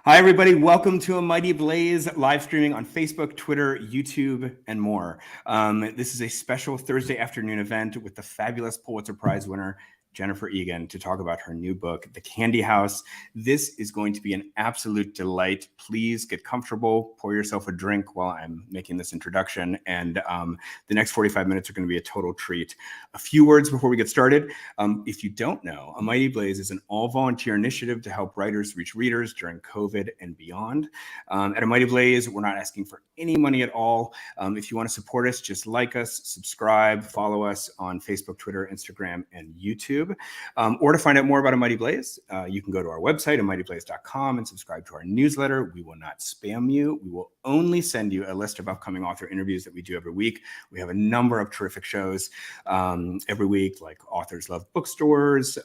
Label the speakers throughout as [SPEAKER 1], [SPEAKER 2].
[SPEAKER 1] Hi, everybody. Welcome to A Mighty Blaze, live streaming on Facebook, Twitter, YouTube, and more. This is a special Thursday afternoon event with the fabulous Pulitzer Prize winner, Jennifer Egan, to talk about her new book, The Candy House. This is going to be an absolute delight. Please get comfortable, pour yourself a drink while I'm making this introduction, and the next 45 minutes are going to be a total treat. A few words before we get started. If you don't know, A Mighty Blaze is an all-volunteer initiative to help writers reach readers during COVID and beyond. At A Mighty Blaze, we're not asking for any money at all. If you want to support us, just like us, subscribe, follow us on Facebook, Twitter, Instagram, and YouTube. Or to find out more about A Mighty Blaze, you can go to our website, amightyblaze.com, and subscribe to our newsletter. We will not spam you. We will only send you a list of upcoming author interviews that we do every week. We have a number of terrific shows every week, like Authors Love Bookstores,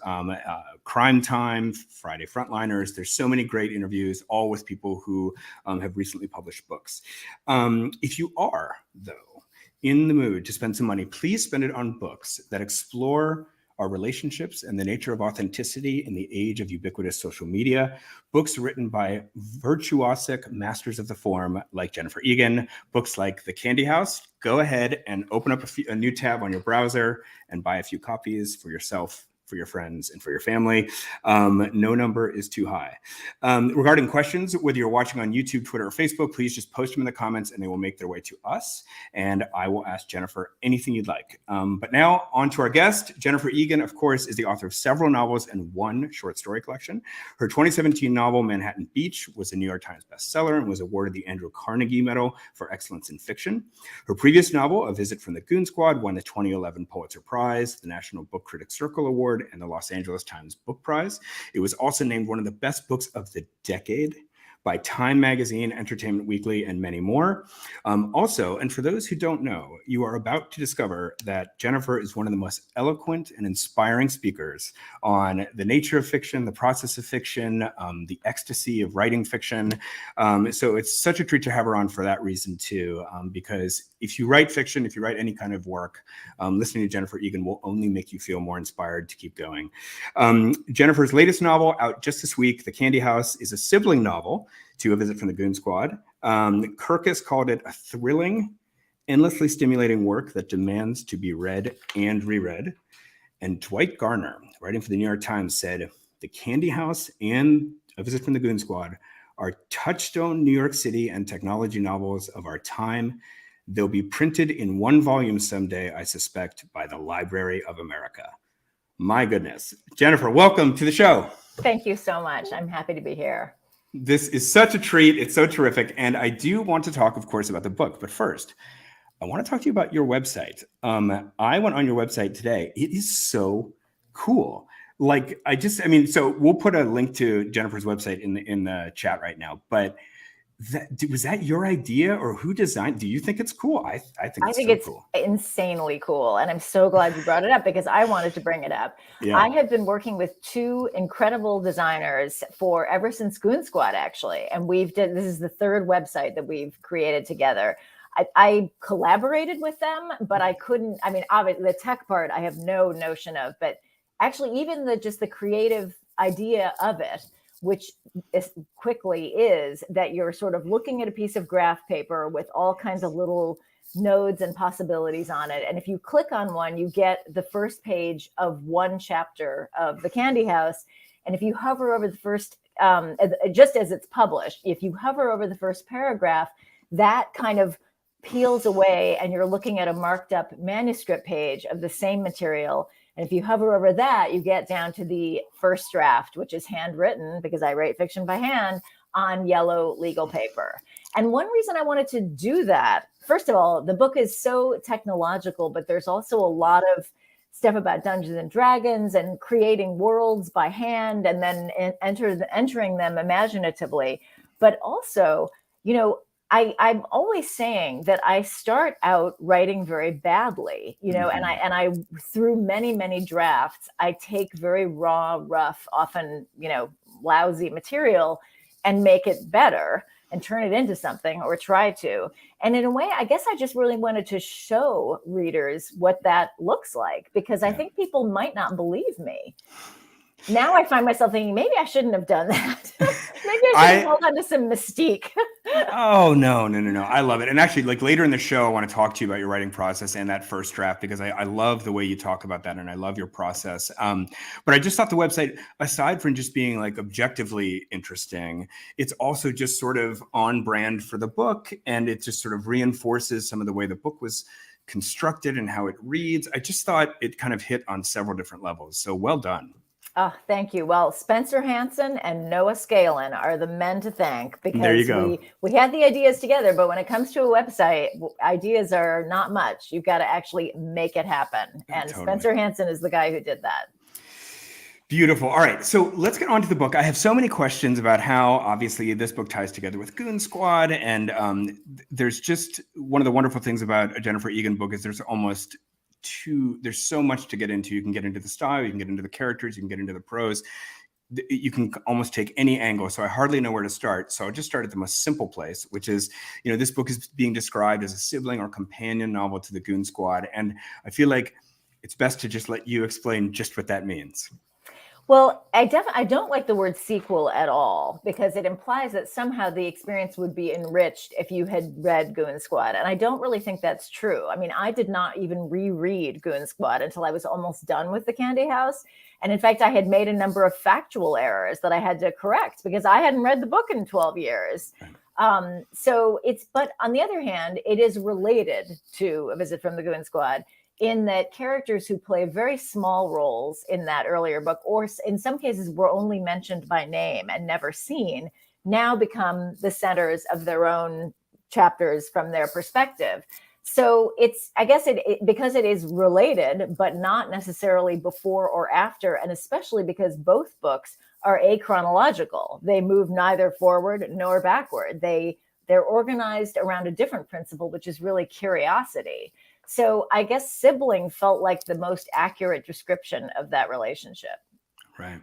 [SPEAKER 1] Crime Time, Friday Frontliners. There's so many great interviews, all with people who have recently published books. If you are, though, in the mood to spend some money, please spend it on books that explore our relationships and the nature of authenticity in the age of ubiquitous social media. Books written by virtuosic masters of the form like Jennifer Egan. Books like The Candy House. Go ahead and open up a new tab on your browser and buy a few copies for yourself, for your friends, and for your family. No number is too high. Regarding questions, whether you're watching on YouTube, Twitter, or Facebook, please just post them in the comments and they will make their way to us. And I will ask Jennifer anything you'd like. But now on to our guest. Jennifer Egan, of course, is the author of several novels and one short story collection. Her 2017 novel, Manhattan Beach, was a New York Times bestseller and was awarded the Andrew Carnegie Medal for Excellence in Fiction. Her previous novel, A Visit from the GOON Squad, won the 2011 Pulitzer Prize, the National Book Critics Circle Award, and the Los Angeles Times Book Prize. It was also named one of the best books of the decade by Time Magazine, Entertainment Weekly, and many more. Also, and for those who don't know, you are about to discover that Jennifer is one of the most eloquent and inspiring speakers on the nature of fiction, the process of fiction, the ecstasy of writing fiction. So it's such a treat to have her on for that reason too, because if you write fiction, if you write any kind of work, listening to Jennifer Egan will only make you feel more inspired to keep going. Jennifer's latest novel, out just this week, The Candy House, is a sibling novel to A Visit from the GOON Squad. Kirkus called it a thrilling, endlessly stimulating work that demands to be read and reread. And Dwight Garner, writing for the New York Times, said, The Candy House and A Visit from the GOON Squad are touchstone New York City and technology novels of our time. They'll be printed in one volume someday, I suspect, by the Library of America. My goodness. Jennifer, welcome to the show.
[SPEAKER 2] Thank you so much. I'm happy to be here.
[SPEAKER 1] This is such a treat. It's so terrific. And I do want to talk, of course, about the book. But first, I want to talk to you about your website. I went on your website today. It is so cool. So we'll put a link to Jennifer's website in the chat right now. But was that your idea, or who designed? Do you think it's cool? I think it's cool.
[SPEAKER 2] Insanely cool, and I'm so glad you brought it up because I wanted to bring it up. Yeah. I have been working with two incredible designers ever since GOON Squad, actually, and this is the third website that we've created together. I collaborated with them, but I couldn't. I mean, obviously, the tech part I have no notion of, but actually, even the creative idea of it, which is that you're sort of looking at a piece of graph paper with all kinds of little nodes and possibilities on it. And if you click on one, you get the first page of one chapter of The Candy House. And if you hover over the first, just as it's published, if you hover over the first paragraph, that kind of peels away and you're looking at a marked up manuscript page of the same material. And if you hover over that, you get down to the first draft, which is handwritten, because I write fiction by hand, on yellow legal paper. And one reason I wanted to do that, first of all, the book is so technological, but there's also a lot of stuff about Dungeons and Dragons and creating worlds by hand and then entering them imaginatively. But also, I'm always saying that I start out writing very badly, and I through many, many drafts, I take very raw, rough, often, lousy material and make it better and turn it into something, or try to. And in a way, I guess I just really wanted to show readers what that looks like, because I think people might not believe me. Now I find myself thinking, maybe I shouldn't have done that. Maybe I should have held on to some mystique.
[SPEAKER 1] Oh, no. I love it. And actually, like later in the show, I want to talk to you about your writing process and that first draft, because I love the way you talk about that. And I love your process. But I just thought the website, aside from just being like objectively interesting, it's also just sort of on brand for the book. And it just sort of reinforces some of the way the book was constructed and how it reads. I just thought it kind of hit on several different levels. So well done.
[SPEAKER 2] Oh, thank you. Well, Spencer Hansen and Noah Scalin are the men to thank, because we had the ideas together, but when it comes to a website, ideas are not much. You've got to actually make it happen. And totally. Spencer Hansen is the guy who did that.
[SPEAKER 1] Beautiful. All right. So let's get on to the book. I have so many questions about how obviously this book ties together with Goon Squad. And there's just one of the wonderful things about a Jennifer Egan book is there's so much to get into. You can get into the style, you can get into the characters, you can get into the prose. You can almost take any angle. So I hardly know where to start. So I'll just start at the most simple place, which is, this book is being described as a sibling or companion novel to the Goon Squad. And I feel like it's best to just let you explain just what that means.
[SPEAKER 2] Well, I don't like the word sequel at all, because it implies that somehow the experience would be enriched if you had read Goon Squad. And I don't really think that's true. I mean, I did not even reread Goon Squad until I was almost done with The Candy House. And in fact, I had made a number of factual errors that I had to correct because I hadn't read the book in 12 years. But on the other hand, it is related to A Visit from the Goon Squad, in that characters who play very small roles in that earlier book, or in some cases were only mentioned by name and never seen, now become the centers of their own chapters from their perspective. So I guess because it is related, but not necessarily before or after, and especially because both books are achronological. They move neither forward nor backward. They're organized around a different principle, which is really curiosity. So I guess sibling felt like the most accurate description of that relationship.
[SPEAKER 1] Right.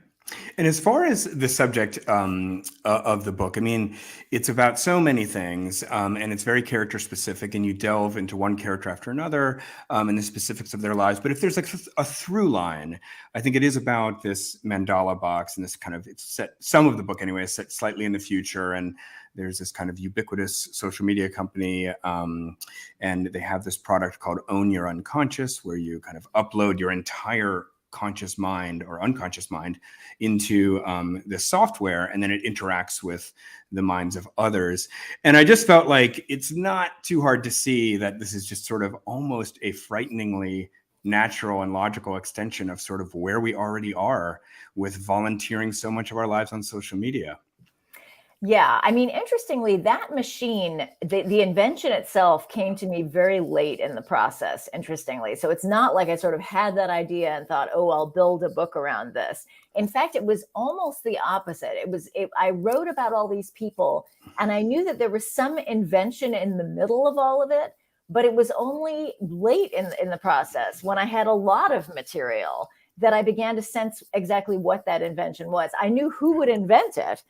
[SPEAKER 1] And as far as the subject of the book, I mean, it's about so many things, and it's very character specific, and you delve into one character after another and the specifics of their lives. But if there's like a through line, I think it is about this mandala box, and this kind of, it's set, some of the book anyway, is set slightly in the future. And there's this kind of ubiquitous social media company, and they have this product called Own Your Unconscious, where you kind of upload your entire conscious mind or unconscious mind into the software, and then it interacts with the minds of others. And I just felt like it's not too hard to see that this is just sort of almost a frighteningly natural and logical extension of sort of where we already are with volunteering so much of our lives on social media.
[SPEAKER 2] Yeah, I mean, interestingly, that machine, the invention itself came to me very late in the process, interestingly. So it's not like I sort of had that idea and thought, oh, I'll build a book around this. In fact, it was almost the opposite. I wrote about all these people, and I knew that there was some invention in the middle of all of it, but it was only late in the process, when I had a lot of material, that I began to sense exactly what that invention was. I knew who would invent it,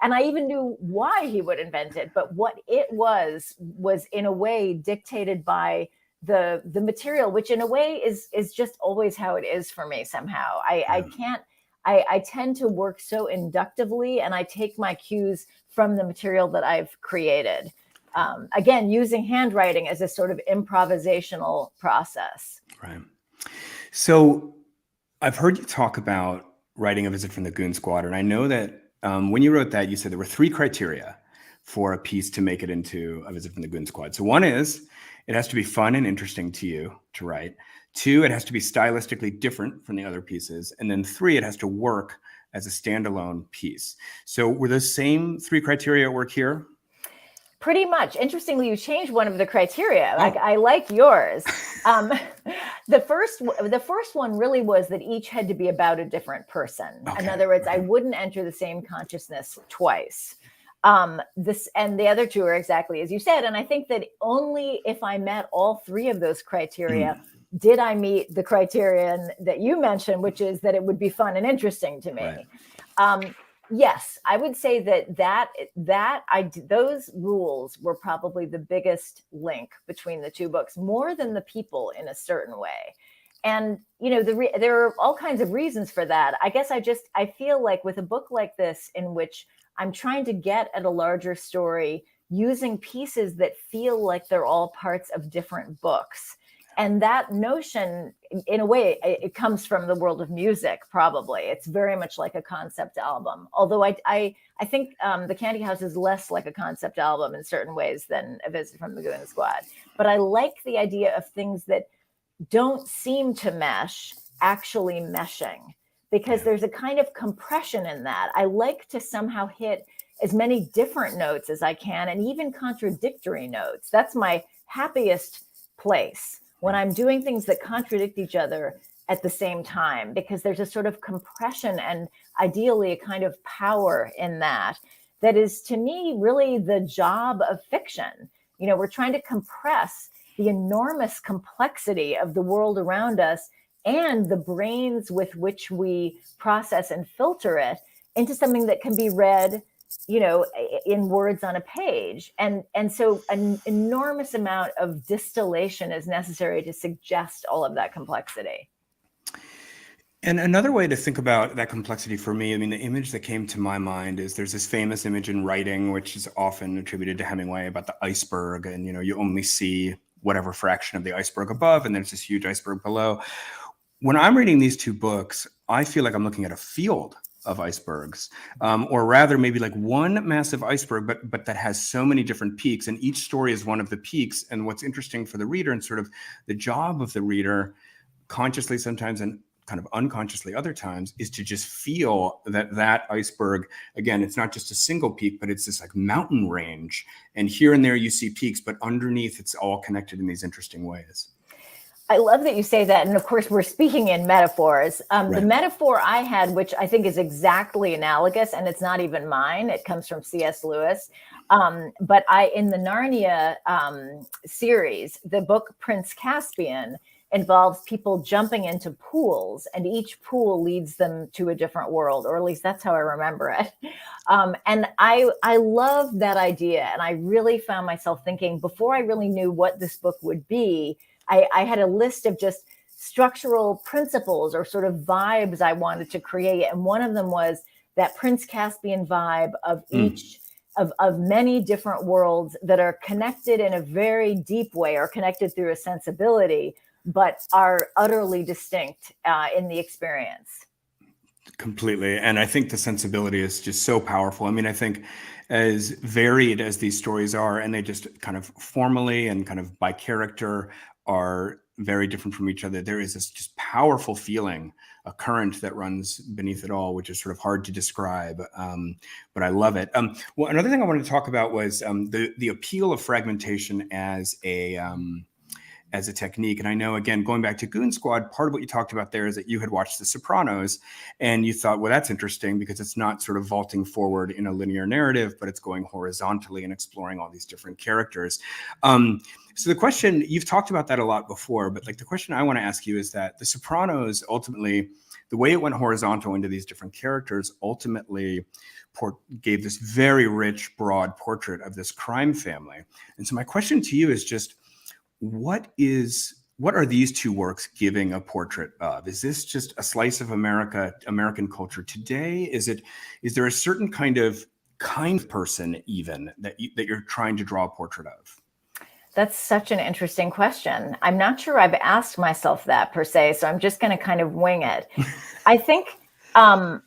[SPEAKER 2] and I even knew why he would invent it. But what it was in a way dictated by the material, which in a way is just always how it is for me somehow. I tend to work so inductively, and I take my cues from the material that I've created. Again, using handwriting as a sort of improvisational process.
[SPEAKER 1] Right. So I've heard you talk about writing A Visit from the Goon Squad, and I know that when you wrote that, you said there were 3 criteria for a piece to make it into A Visit from the Goon Squad. So one is it has to be fun and interesting to you to write. 2, it has to be stylistically different from the other pieces. And then 3, it has to work as a standalone piece. So were those same 3 criteria at work here?
[SPEAKER 2] Pretty much. Interestingly, you changed one of the criteria. I like yours. The first one really was that each had to be about a different person. Okay. In other words, I wouldn't enter the same consciousness twice. This and the other 2 are exactly as you said. And I think that only if I met all 3 of those criteria did I meet the criterion that you mentioned, which is that it would be fun and interesting to me. Right. Yes, I would say those rules were probably the biggest link between the 2 books, more than the people in a certain way. And, there are all kinds of reasons for that. I guess I feel like with a book like this, in which I'm trying to get at a larger story using pieces that feel like they're all parts of different books. And that notion, in a way, it comes from the world of music, probably. It's very much like a concept album. Although I think The Candy House is less like a concept album in certain ways than A Visit from the Goon Squad. But I like the idea of things that don't seem to mesh actually meshing, because there's a kind of compression in that. I like to somehow hit as many different notes as I can, and even contradictory notes. That's my happiest place, when I'm doing things that contradict each other at the same time, because there's a sort of compression and ideally a kind of power in that is, to me, really the job of fiction. We're trying to compress the enormous complexity of the world around us and the brains with which we process and filter it into something that can be read, in words on a page. And so an enormous amount of distillation is necessary to suggest all of that complexity.
[SPEAKER 1] And another way to think about that complexity for me, the image that came to my mind is there's this famous image in writing, which is often attributed to Hemingway, about the iceberg. And, you only see whatever fraction of the iceberg above, and there's this huge iceberg below. When I'm reading these two books, I feel like I'm looking at a field of icebergs, or rather maybe like one massive iceberg, but that has so many different peaks, and each story is one of the peaks. And what's interesting for the reader, and sort of the job of the reader, consciously sometimes and kind of unconsciously other times, is to just feel that iceberg, again, it's not just a single peak, but it's this like mountain range, and here and there you see peaks, but underneath it's all connected in these interesting ways.
[SPEAKER 2] I love that you say that. And of course, we're speaking in metaphors. Right. The metaphor I had, which I think is exactly analogous, and it's not even mine, it comes from C.S. Lewis. But in the Narnia series, the book Prince Caspian involves people jumping into pools, and each pool leads them to a different world, or at least that's how I remember it. And I love that idea. And I really found myself thinking, before I really knew what this book would be, I had a list of just structural principles or sort of vibes I wanted to create. And one of them was that Prince Caspian vibe of each of many different worlds that are connected in a very deep way, or connected through a sensibility, but are utterly distinct in the experience.
[SPEAKER 1] Completely. And I think the sensibility is just so powerful. I think as varied as these stories are, and they just kind of formally and kind of by character are very different from each other, there is this just powerful feeling, a current that runs beneath it all, which is sort of hard to describe, but I love it. Well, another thing I wanted to talk about was the appeal of fragmentation as a technique. And I know, again, going back to Goon Squad, part of what you talked about there is that you had watched The Sopranos, and you thought, well, that's interesting because it's not sort of vaulting forward in a linear narrative, but it's going horizontally and exploring all these different characters. So the question, you've talked about that a lot before, but like the question I want to ask you is that The Sopranos, ultimately, the way it went horizontal into these different characters, ultimately gave this very rich, broad portrait of this crime family. And so my question to you is just, what are these two works giving a portrait of? Is this just a slice of American culture today? Is there a certain kind of person even that you're trying to draw a portrait of?
[SPEAKER 2] That's such an interesting question. I'm not sure I've asked myself that per se, so I'm just going to kind of wing it. I think I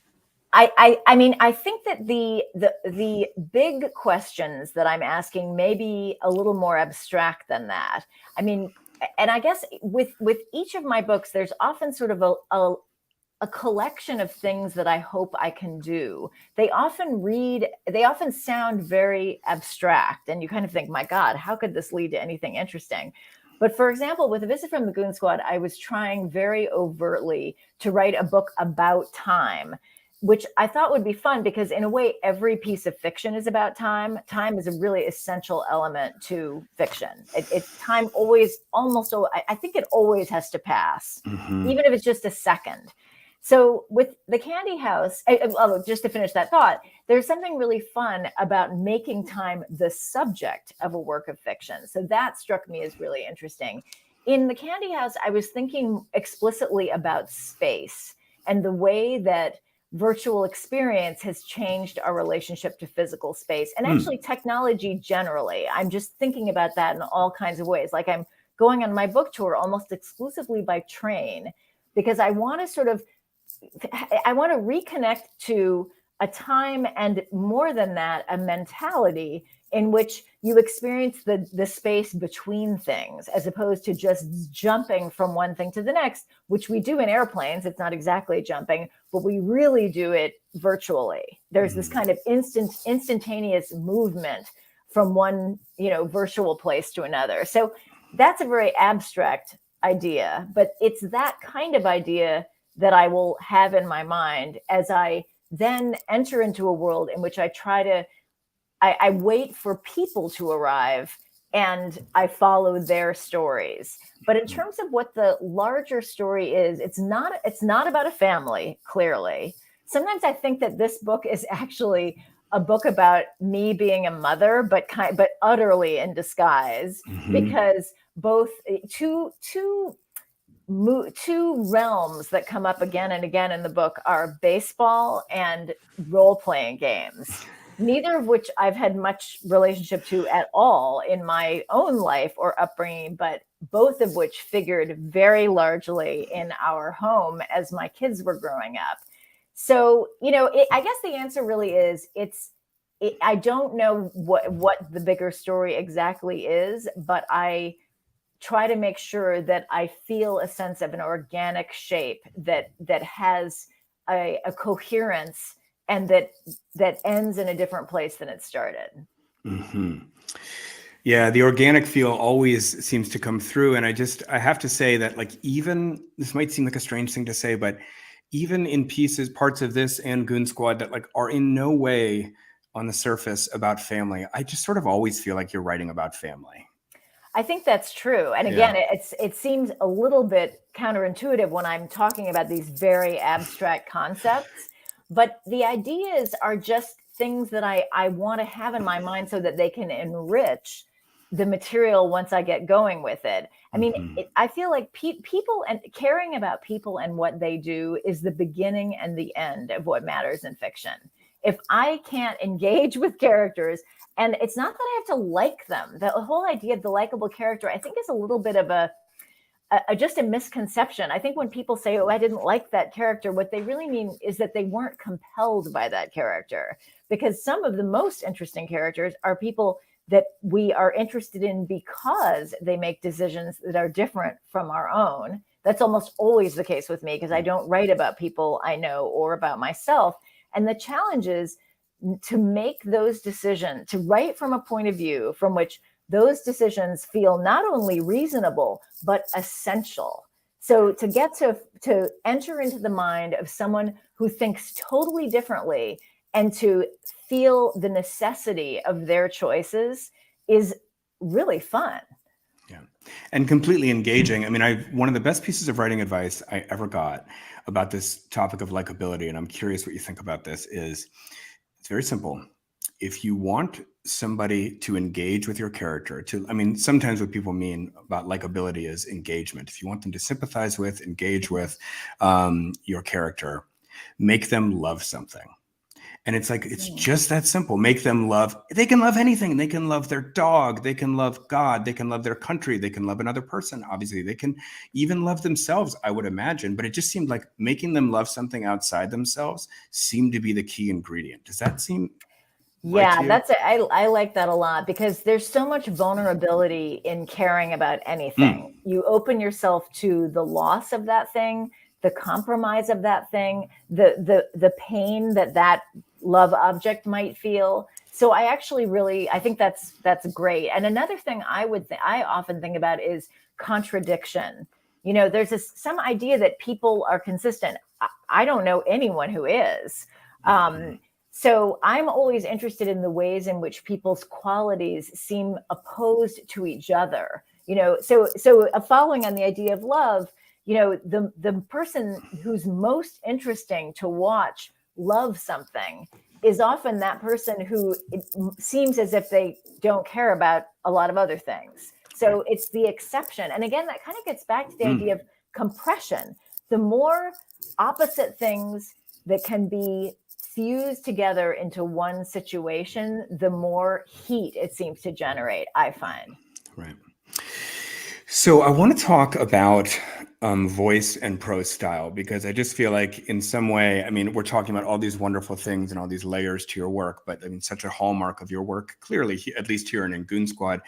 [SPEAKER 2] think that the big questions that I'm asking may be a little more abstract than that. And I guess with each of my books, there's often sort of a collection of things that I hope I can do. They often sound very abstract, and you kind of think, my God, how could this lead to anything interesting? But for example, with A Visit from the Goon Squad, I was trying very overtly to write a book about time, which I thought would be fun because in a way, every piece of fiction is about time. Time is a really essential element to fiction. Time always, I think it always has to pass, even if it's just a second. So with The Candy House, just to finish that thought, there's something really fun about making time the subject of a work of fiction. So that struck me as really interesting. in the Candy House, I was thinking explicitly about space and the way that virtual experience has changed our relationship to physical space and actually technology generally. I'm just thinking about that in all kinds of ways. Like I'm going on my book tour almost exclusively by train because I want to reconnect to a time and more than that, a mentality in which you experience the space between things as opposed to just jumping from one thing to the next, which we do in airplanes. It's not exactly jumping, but we really do it virtually. There's this kind of instantaneous movement from one, virtual place to another. So that's a very abstract idea, but it's that kind of idea that I will have in my mind as I then enter into a world in which I wait for people to arrive and I follow their stories. But in terms of what the larger story is, it's not about a family, clearly. Sometimes I think that this book is actually a book about me being a mother, but utterly in disguise, because both two realms that come up again and again in the book are baseball and role-playing games, neither of which I've had much relationship to at all in my own life or upbringing, but both of which figured very largely in our home as my kids were growing up. So, I guess the answer really is I don't know what the bigger story exactly is, but I try to make sure that I feel a sense of an organic shape that has a coherence and that ends in a different place than it started.
[SPEAKER 1] Yeah, the organic feel always seems to come through. And I have to say that, like, even this might seem like a strange thing to say, but even in parts of this and Goon Squad that like are in no way on the surface about family, I just sort of always feel like you're writing about family.
[SPEAKER 2] I think that's true. And again, it seems a little bit counterintuitive when I'm talking about these very abstract concepts, but the ideas are just things that I want to have in my mind so that they can enrich the material once I get going with it. I mean, I feel like people and caring about people and what they do is the beginning and the end of what matters in fiction. If I can't engage with characters, and it's not that I have to like them, the whole idea of the likable character, I think is a little bit of just a misconception. I think when people say, "Oh, I didn't like that character," what they really mean is that they weren't compelled by that character. Because some of the most interesting characters are people that we are interested in because they make decisions that are different from our own. That's almost always the case with me because I don't write about people I know or about myself. And the challenge is to make those decisions, to write from a point of view from which those decisions feel not only reasonable, but essential. So to get to enter into the mind of someone who thinks totally differently and to feel the necessity of their choices is really fun.
[SPEAKER 1] Yeah. And completely engaging. I mean, one of the best pieces of writing advice I ever got about this topic of likability, and I'm curious what you think about this, is it's very simple. If you want somebody to engage with your character, sometimes what people mean about likability is engagement. If you want them to sympathize with, engage with your character, make them love something. And it's like, it's just that simple. Make them they can love anything. They can love their dog. They can love God. They can love their country. They can love another person. Obviously, they can even love themselves, I would imagine. But it just seemed like making them love something outside themselves seemed to be the key ingredient. Does that seem
[SPEAKER 2] right to you? I like that a lot because there's so much vulnerability in caring about anything. You open yourself to the loss of that thing, the compromise of that thing, the pain that love object might feel. So I think that's great. And another thing I often think about is contradiction. There's some idea that people are consistent. I don't know anyone who is. So I'm always interested in the ways in which people's qualities seem opposed to each other. So following on the idea of love, the person who's most interesting to watch love something is often that person who it seems as if they don't care about a lot of other things. So it's the exception. And again, that kind of gets back to the idea of compression. The more opposite things that can be fused together into one situation, the more heat it seems to generate, I find.
[SPEAKER 1] Right. So I want to talk about voice and prose style, because I just feel like in some way, I mean, we're talking about all these wonderful things and all these layers to your work, but I mean, such a hallmark of your work, clearly, at least here in Goon Squad,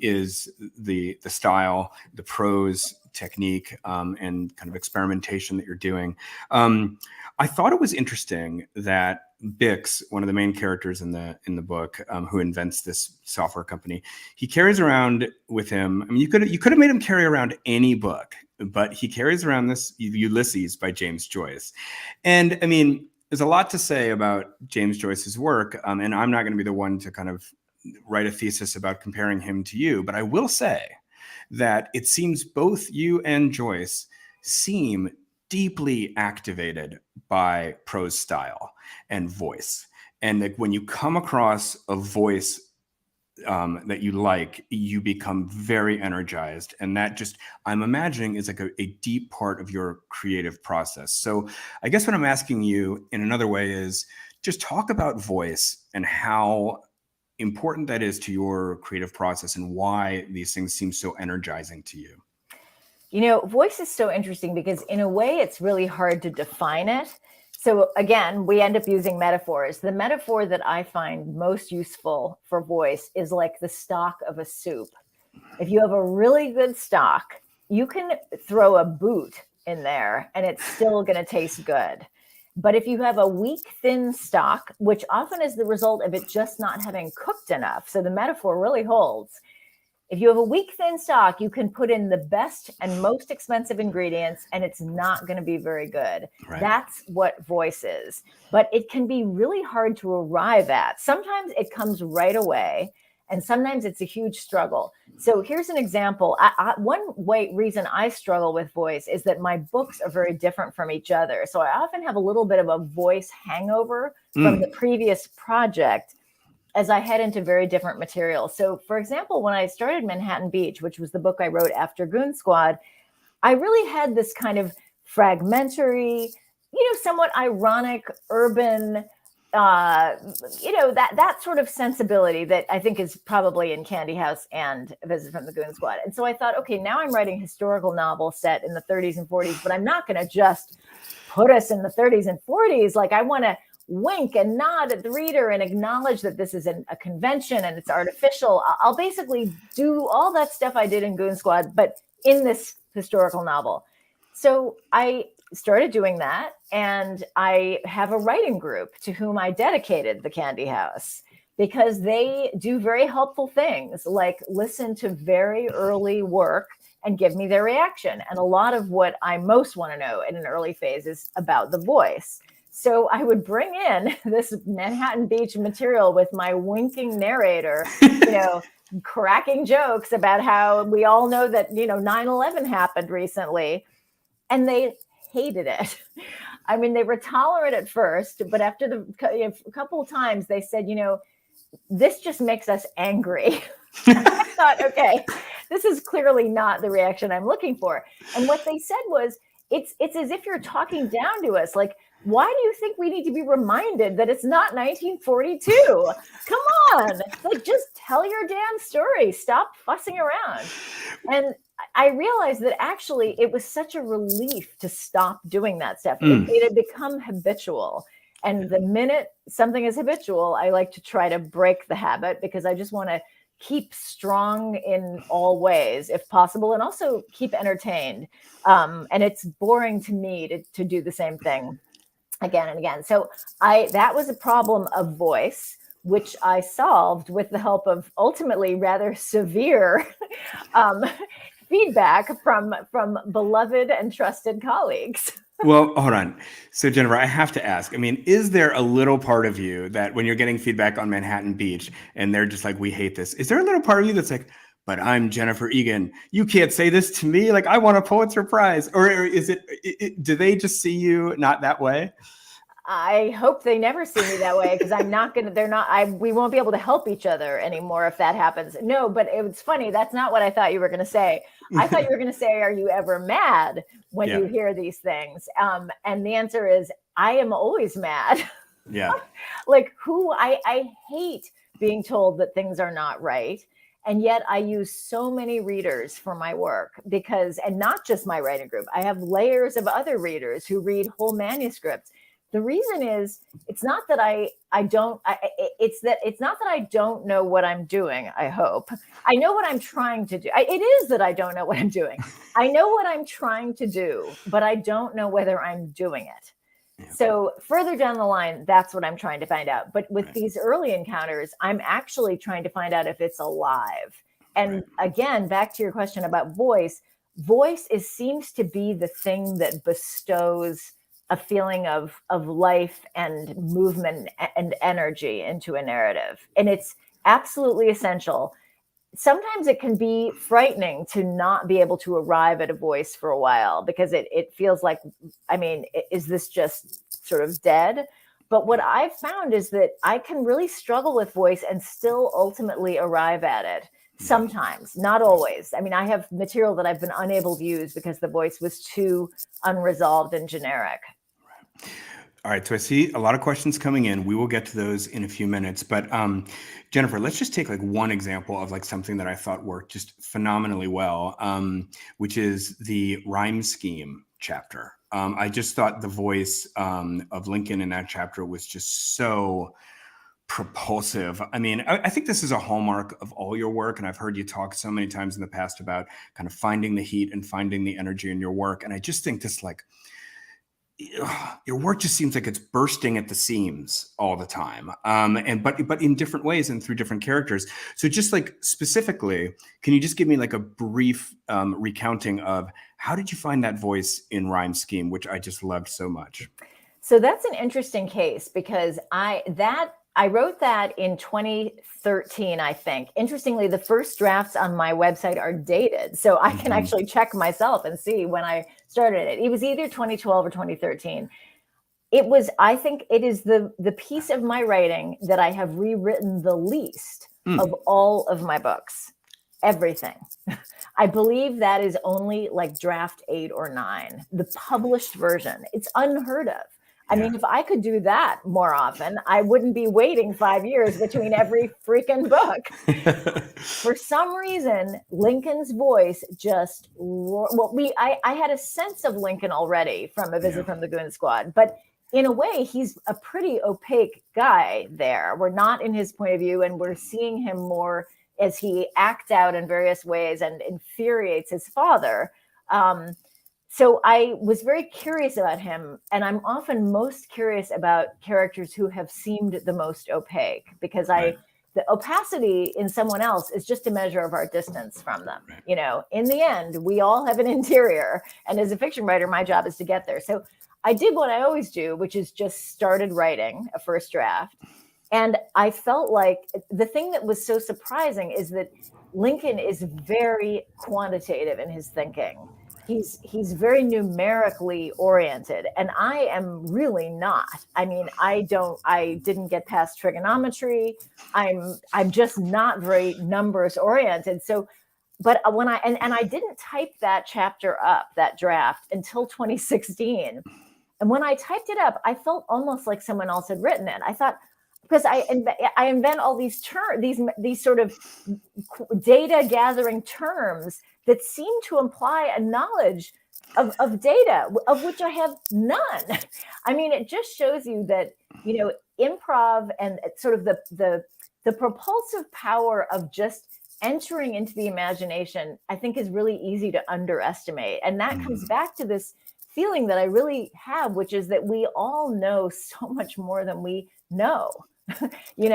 [SPEAKER 1] is the style, the prose technique, and kind of experimentation that you're doing. I thought it was interesting that Bix, one of the main characters in the book, who invents this software company, he carries around with him. I mean, you could have made him carry around any book, but he carries around this Ulysses by James Joyce. And I mean, there's a lot to say about James Joyce's work, and I'm not going to be the one to kind of write a thesis about comparing him to you, but I will say that it seems both you and Joyce seem deeply activated by prose style and voice. And like when you come across a voice that you like, you become very energized. And that just, I'm imagining, is like a deep part of your creative process. So I guess what I'm asking you in another way is just talk about voice and how important that is to your creative process and why these things seem so energizing to you.
[SPEAKER 2] You know, voice is so interesting because in a way it's really hard to define it. So again, we end up using metaphors. The metaphor that I find most useful for voice is like the stock of a soup. If you have a really good stock, you can throw a boot in there and it's still going to taste good. But if you have a weak, thin stock, which often is the result of it just not having cooked enough, so the metaphor really holds. If you have a weak, thin stock, you can put in the best and most expensive ingredients, and it's not going to be very good. Right. That's what voice is. But it can be really hard to arrive at. Sometimes it comes right away, and sometimes it's a huge struggle. So here's an example. One reason I struggle with voice is that my books are very different from each other. So I often have a little bit of a voice hangover from the previous project as I head into very different material. So for example, when I started Manhattan Beach, which was the book I wrote after Goon Squad, I really had this kind of fragmentary, somewhat ironic, urban, that sort of sensibility that I think is probably in Candy House and A Visit from the Goon Squad. And so I thought, okay, now I'm writing a historical novel set in the 30s and 40s, but I'm not going to just put us in the 30s and 40s. Like I want to wink and nod at the reader and acknowledge that this is a convention and it's artificial. I'll basically do all that stuff I did in Goon Squad, but in this historical novel. So I started doing that, and I have a writing group to whom I dedicated the Candy House because they do very helpful things like listen to very early work and give me their reaction. And a lot of what I most want to know in an early phase is about the voice. So I would bring in this Manhattan Beach material with my winking narrator, cracking jokes about how we all know that, 9/11 happened recently. And they hated it. I mean, they were tolerant at first, but after a couple of times they said, this just makes us angry. I thought, okay, this is clearly not the reaction I'm looking for. And what they said was, it's as if you're talking down to us. Like, why do you think we need to be reminded that it's not 1942? Come on, like just tell your damn story. Stop fussing around. And I realized that actually it was such a relief to stop doing that stuff. It had become habitual. And the minute something is habitual, I like to try to break the habit because I just want to keep strong in all ways, if possible, and also keep entertained. And it's boring to me to do the same thing again and again. So that was a problem of voice, which I solved with the help of ultimately rather severe feedback from beloved and trusted colleagues.
[SPEAKER 1] Well, hold on. So Jennifer, I have to ask, I mean, is there a little part of you that when you're getting feedback on Manhattan Beach and they're just like, we hate this, is there a little part of you that's like, but I'm Jennifer Egan, you can't say this to me, like I want a Pulitzer Prize? Or is it do they just see you not that way?
[SPEAKER 2] I hope they never see me that way, because we won't be able to help each other anymore if that happens. No, but it was funny. That's not what I thought you were going to say. I thought you were going to say, are you ever mad when you hear these things? And the answer is, I am always mad.
[SPEAKER 1] Yeah.
[SPEAKER 2] Like I hate being told that things are not right. And yet I use so many readers for my work and not just my writing group. I have layers of other readers who read whole manuscripts. The reason is, it's not that it's not that I don't know what I'm doing. I hope I know what I'm trying to do. It is that I don't know what I'm doing. I know what I'm trying to do, but I don't know whether I'm doing it. Yeah. So further down the line, that's what I'm trying to find out. But with these early encounters, I'm actually trying to find out if it's alive. And again, back to your question about voice seems to be the thing that bestows a feeling of life and movement and energy into a narrative. And it's absolutely essential. Sometimes it can be frightening to not be able to arrive at a voice for a while, because it feels like, is this just sort of dead? But what I've found is that I can really struggle with voice and still ultimately arrive at it. Sometimes, not always. I have material that I've been unable to use because the voice was too unresolved and generic.
[SPEAKER 1] All right, so I see a lot of questions coming in. We will get to those in a few minutes. But Jennifer, let's just take like one example of like something that I thought worked just phenomenally well, which is the rhyme scheme chapter. I just thought the voice of Lincoln in that chapter was just so propulsive. I think this is a hallmark of all your work, and I've heard you talk so many times in the past about kind of finding the heat and finding the energy in your work. And I just think this, like, your work just seems like it's bursting at the seams all the time, but in different ways and through different characters. So just like specifically, can you just give me like a brief recounting of how did you find that voice in Rhyme Scheme, which I just loved so much?
[SPEAKER 2] So that's an interesting case, because I wrote that in 2013, I think. Interestingly, the first drafts on my website are dated, so I can actually check myself and see when I started it. It was either 2012 or 2013. I think it is the piece of my writing that I have rewritten the least of all of my books. Everything. I believe that is only like draft 8 or 9, the published version. It's unheard of. If I could do that more often, I wouldn't be waiting 5 years between every freaking book. For some reason, Lincoln's voice just, I had a sense of Lincoln already from A Visit from the Goon Squad, but in a way, he's a pretty opaque guy there. We're not in his point of view, and we're seeing him more as he acts out in various ways and infuriates his father. So I was very curious about him, and I'm often most curious about characters who have seemed the most opaque, because the opacity in someone else is just a measure of our distance from them. In the end, we all have an interior, and as a fiction writer, my job is to get there. So I did what I always do, which is just started writing a first draft. And I felt like the thing that was so surprising is that Lincoln is very quantitative in his thinking. He's very numerically oriented, and I am really not. I didn't get past trigonometry. I'm just not very numbers oriented. So, but when I didn't type that chapter up, that draft, until 2016. And when I typed it up, I felt almost like someone else had written it. I thought, because I invent all these these sort of data gathering terms that seem to imply a knowledge of data, of which I have none. It just shows you that, improv and sort of the propulsive power of just entering into the imagination, I think, is really easy to underestimate. And that comes back to this feeling that I really have, which is that we all know so much more than we know. We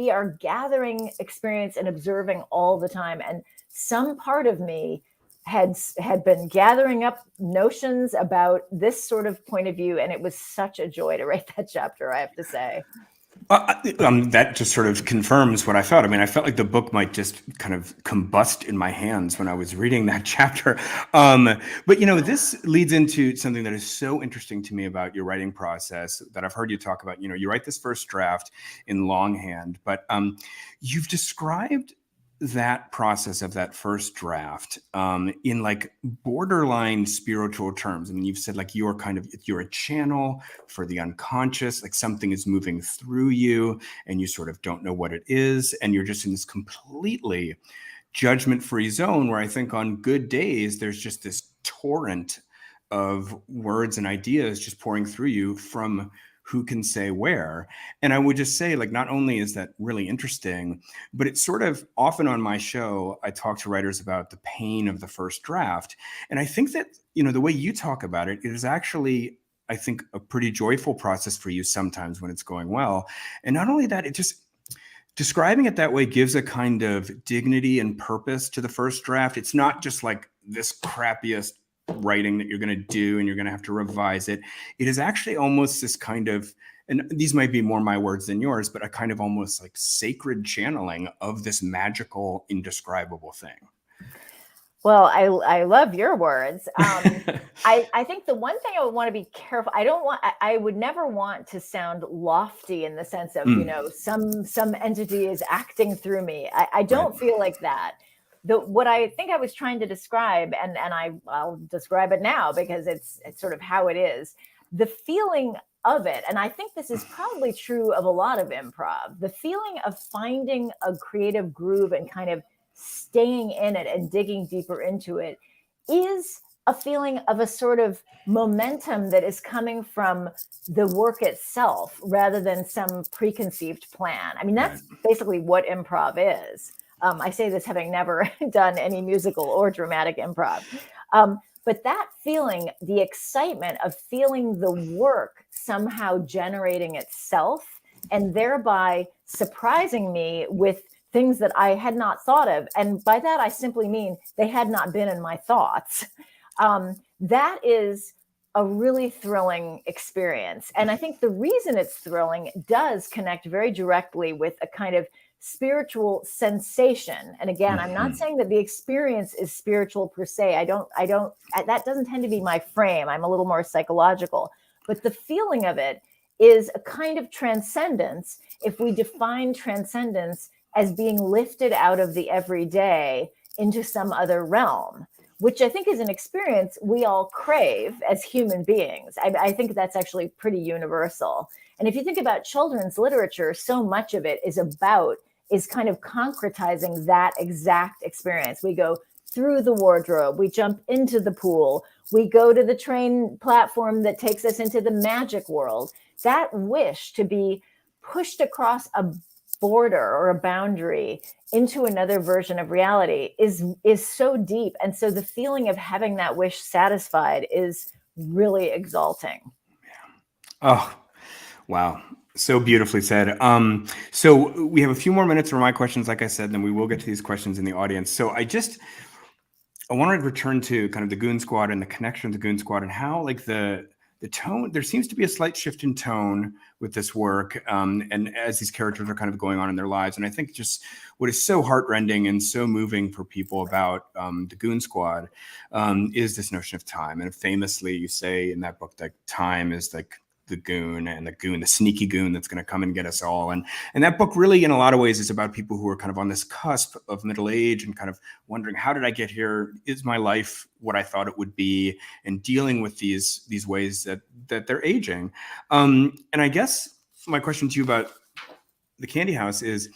[SPEAKER 2] are gathering experience and observing all the time, and some part of me had been gathering up notions about this sort of point of view, and it was such a joy to write that chapter, I have to say.
[SPEAKER 1] That just sort of confirms what I felt. I mean, I felt like the book might just kind of combust in my hands when I was reading that chapter. But, this leads into something that is so interesting to me about your writing process that I've heard you talk about. You write this first draft in longhand, but you've described that process of that first draft in like borderline spiritual terms. I mean, you've said like you're a channel for the unconscious, like something is moving through you and you sort of don't know what it is. And you're just in this completely judgment-free zone where I think on good days, there's just this torrent of words and ideas just pouring through you from who can say where. And I would just say, like, not only is that really interesting, but it's sort of often on my show, I talk to writers about the pain of the first draft. And I think that, the way you talk about it is actually, I think, a pretty joyful process for you sometimes when it's going well. And not only that, it just, describing it that way gives a kind of dignity and purpose to the first draft. It's not just like this crappiest writing that you're going to do and you're going to have to revise it. It is actually almost this kind of, and these might be more my words than yours, but a kind of almost like sacred channeling of this magical, indescribable thing.
[SPEAKER 2] Well, I love your words. I think the one thing I would want to be careful. I would never want to sound lofty in the sense of, some entity is acting through me. I don't feel like that. What I think I was trying to describe, and I'll describe it now because it's sort of how it is, the feeling of it. And I think this is probably true of a lot of improv, the feeling of finding a creative groove and kind of staying in it and digging deeper into it is a feeling of a sort of momentum that is coming from the work itself rather than some preconceived plan. I mean, that's basically what improv is. I say this having never done any musical or dramatic improv. But that feeling, the excitement of feeling the work somehow generating itself and thereby surprising me with things that I had not thought of. And by that, I simply mean they had not been in my thoughts. That is a really thrilling experience. And I think the reason it's thrilling does connect very directly with a kind of spiritual sensation. And again, I'm not saying that the experience is spiritual per se. That doesn't tend to be my frame. I'm a little more psychological, but the feeling of it is a kind of transcendence. If we define transcendence as being lifted out of the everyday into some other realm, which I think is an experience we all crave as human beings. I think that's actually pretty universal. And if you think about children's literature, so much of it is kind of concretizing that exact experience. We go through the wardrobe, we jump into the pool, we go to the train platform that takes us into the magic world. That wish to be pushed across a border or a boundary into another version of reality is so deep. And so the feeling of having that wish satisfied is really exalting.
[SPEAKER 1] Oh, wow. So beautifully said. So we have a few more minutes for my questions, like I said, then we will get to these questions in the audience. So I want to return to kind of the Goon Squad and the connection of the Goon Squad and how like the tone, there seems to be a slight shift in tone with this work. And as these characters are kind of going on in their lives. And I think just what is so heartrending and so moving for people about the Goon Squad is this notion of time. And famously, you say in that book that time is like the goon, the sneaky goon that's going to come and get us all. And that book really, in a lot of ways, is about people who are kind of on this cusp of middle age and kind of wondering, how did I get here? Is my life what I thought it would be? And dealing with these ways that they're aging. And I guess my question to you about the Candy House is,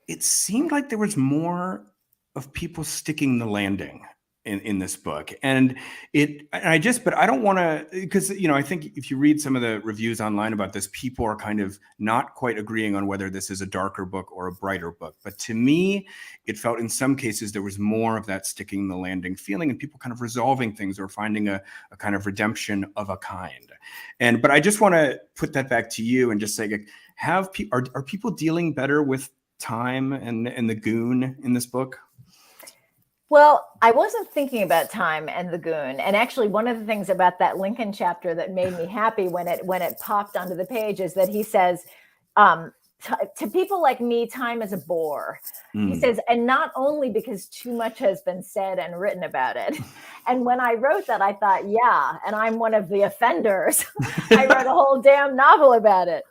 [SPEAKER 1] it seemed like there was more of people sticking the landing in this book. But I don't want to, because, I think if you read some of the reviews online about this, people are kind of not quite agreeing on whether this is a darker book or a brighter book. But to me, it felt in some cases there was more of that sticking the landing feeling and people kind of resolving things or finding a kind of redemption of a kind. But I just want to put that back to you and just say, are people dealing better with time and the goon in this book?
[SPEAKER 2] Well, I wasn't thinking about time and the goon. And actually, one of the things about that Lincoln chapter that made me happy when it popped onto the page is that he says, to people like me, time is a bore. He says, and not only because too much has been said and written about it. And when I wrote that, I thought, yeah, and I'm one of the offenders. I wrote a whole damn novel about it.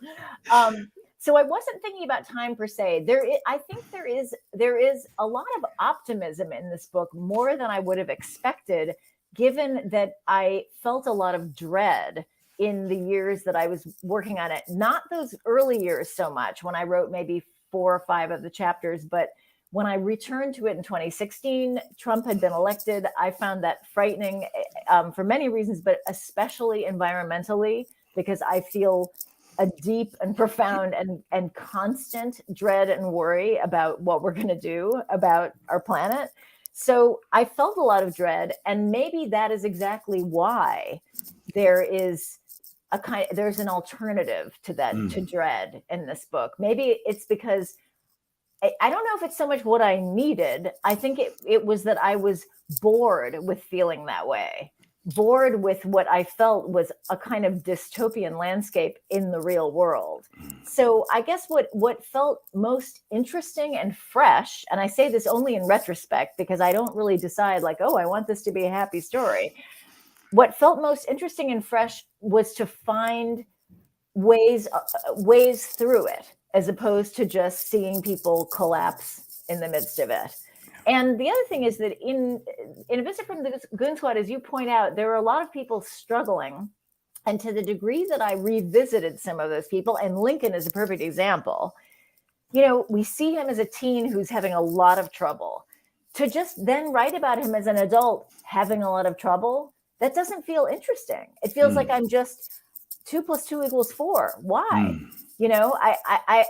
[SPEAKER 2] So I wasn't thinking about time per se. I think there is a lot of optimism in this book, more than I would have expected, given that I felt a lot of dread in the years that I was working on it. Not those early years so much, when I wrote maybe 4 or 5 of the chapters, but when I returned to it in 2016, Trump had been elected. I found that frightening for many reasons, but especially environmentally, because I feel a deep and profound and constant dread and worry about what we're going to do about our planet. So I felt a lot of dread, and maybe that is exactly why there's an alternative to that, to dread in this book. Maybe it's because I don't know if it's so much what I needed. I think it was that I was bored with feeling that way, bored with what I felt was a kind of dystopian landscape in the real world. So I guess what felt most interesting and fresh, and I say this only in retrospect because I don't really decide like, oh, I want this to be a happy story. What felt most interesting and fresh was to find ways through it, as opposed to just seeing people collapse in the midst of it. And the other thing is that in A Visit from the Goon Squad, as you point out, there are a lot of people struggling. And to the degree that I revisited some of those people, and Lincoln is a perfect example, we see him as a teen who's having a lot of trouble. To just then write about him as an adult having a lot of trouble, that doesn't feel interesting. It feels like I'm just 2 + 2 = 4. Why?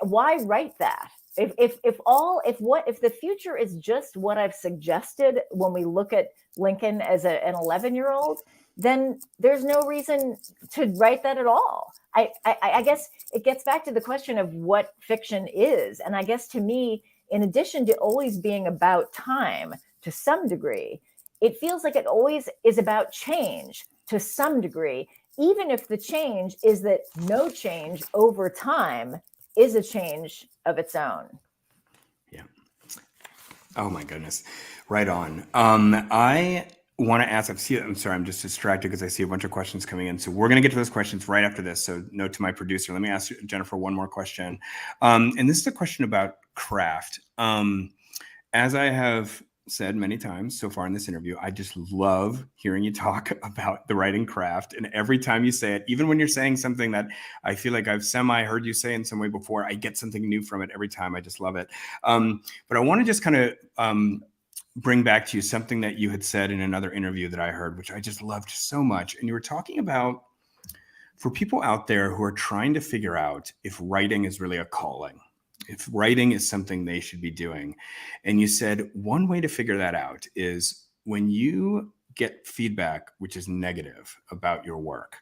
[SPEAKER 2] Why write that? If the future is just what I've suggested when we look at Lincoln as an 11-year-old, then there's no reason to write that at all. I guess it gets back to the question of what fiction is. And I guess to me, in addition to always being about time to some degree, it feels like it always is about change to some degree, even if the change is that no change over time is a change of its own.
[SPEAKER 1] Yeah. Oh my goodness. Right on. I want to ask, I'm sorry, I'm just distracted because I see a bunch of questions coming in. So we're going to get to those questions right after this. So note to my producer, let me ask Jennifer one more question. And this is a question about craft. As I have said many times so far in this interview, I just love hearing you talk about the writing craft. And every time you say it, even when you're saying something that I feel like I've heard you say in some way before, I get something new from it every time. I just love it. But I want to just kind of bring back to you something that you had said in another interview that I heard, which I just loved so much. And you were talking about, for people out there who are trying to figure out if writing is really a calling, if writing is something they should be doing. And you said one way to figure that out is when you get feedback, which is negative about your work,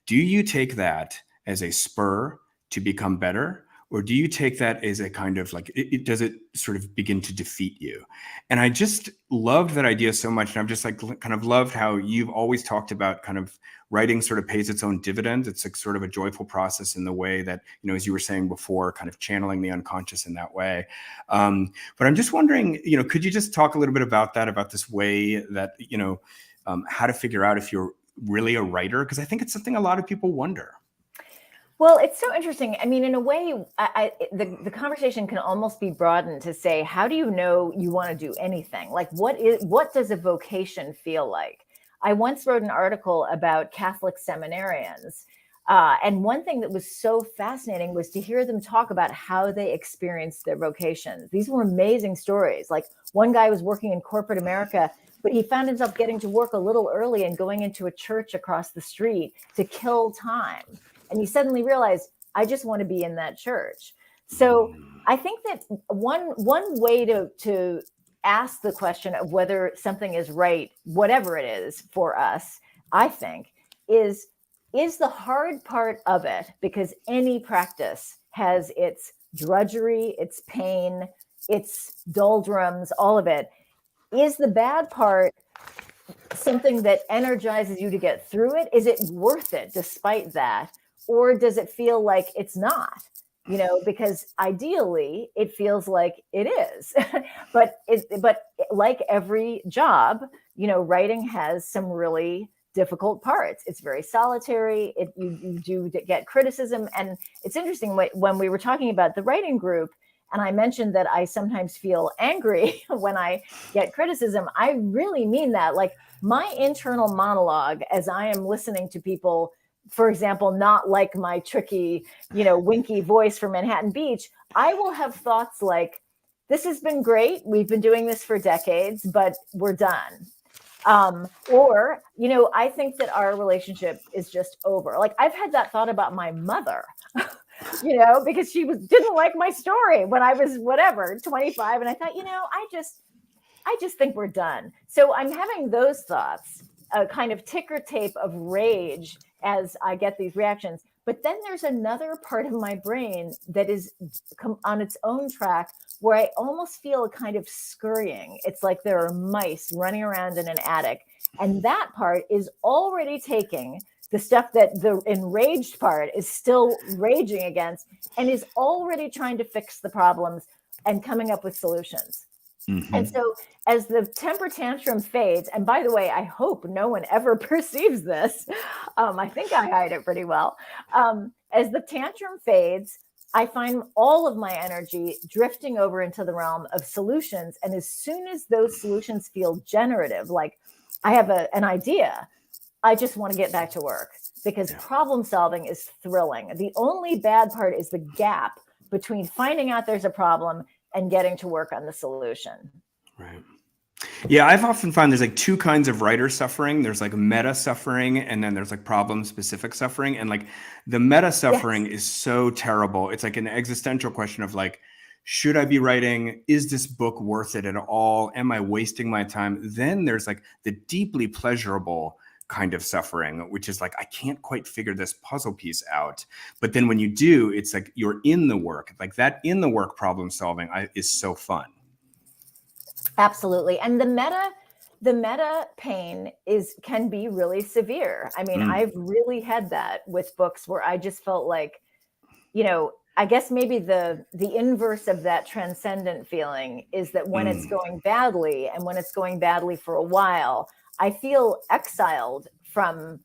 [SPEAKER 1] do you take that as a spur to become better? Or do you take that as a kind of like, does it sort of begin to defeat you? And I just loved that idea so much. And I've just like kind of loved how you've always talked about kind of writing sort of pays its own dividend. It's like sort of a joyful process in the way that, as you were saying before, kind of channeling the unconscious in that way. But I'm just wondering, could you just talk a little bit about that, about this way that, how to figure out if you're really a writer? Because I think it's something a lot of people wonder.
[SPEAKER 2] Well, it's so interesting. I mean, in a way, the conversation can almost be broadened to say, how do you know you want to do anything? Like, what does a vocation feel like? I once wrote an article about Catholic seminarians. And one thing that was so fascinating was to hear them talk about how they experienced their vocations. These were amazing stories. Like, one guy was working in corporate America, but he found himself getting to work a little early and going into a church across the street to kill time. And he suddenly realized, I just want to be in that church. So I think that one way to ask the question of whether something is right, whatever it is for us, I think, is the hard part of it, because any practice has its drudgery, its pain, its doldrums, all of it. Is the bad part something that energizes you to get through it? Is it worth it despite that? Or does it feel like it's not? because ideally it feels like it is, but like every job, writing has some really difficult parts. It's very solitary. You do get criticism. And it's interesting when we were talking about the writing group, and I mentioned that I sometimes feel angry when I get criticism. I really mean that. Like my internal monologue as I am listening to people, for example, not like my tricky, winky voice from Manhattan Beach, I will have thoughts like, this has been great. We've been doing this for decades, but we're done. Or, I think that our relationship is just over. Like I've had that thought about my mother, because she didn't like my story when I was 25. And I thought, I just think we're done. So I'm having those thoughts, a kind of ticker tape of rage as I get these reactions. But then there's another part of my brain that is on its own track where I almost feel a kind of scurrying. It's like there are mice running around in an attic. And that part is already taking the stuff that the enraged part is still raging against and is already trying to fix the problems and coming up with solutions. Mm-hmm. And so as the temper tantrum fades, and by the way, I hope no one ever perceives this. I think I hide it pretty well. As the tantrum fades, I find all of my energy drifting over into the realm of solutions. And as soon as those solutions feel generative, like I have an idea, I just want to get back to work because problem solving is thrilling. The only bad part is the gap between finding out there's a problem and getting to work on the solution.
[SPEAKER 1] Right. Yeah, I've often found there's like two kinds of writer suffering. There's like meta suffering, and then there's like problem specific suffering. And like the meta suffering is so terrible. It's like an existential question of like, should I be writing? Is this book worth it at all? Am I wasting my time? Then there's like the deeply pleasurable kind of suffering, which is like, I can't quite figure this puzzle piece out. But then when you do, it's like you're in the work. Like that in the work problem solving is so fun.
[SPEAKER 2] Absolutely. And the meta pain can be really severe. I mean, I've really had that with books where I just felt like, I guess maybe the inverse of that transcendent feeling is that when it's going badly and when it's going badly for a while, I feel exiled from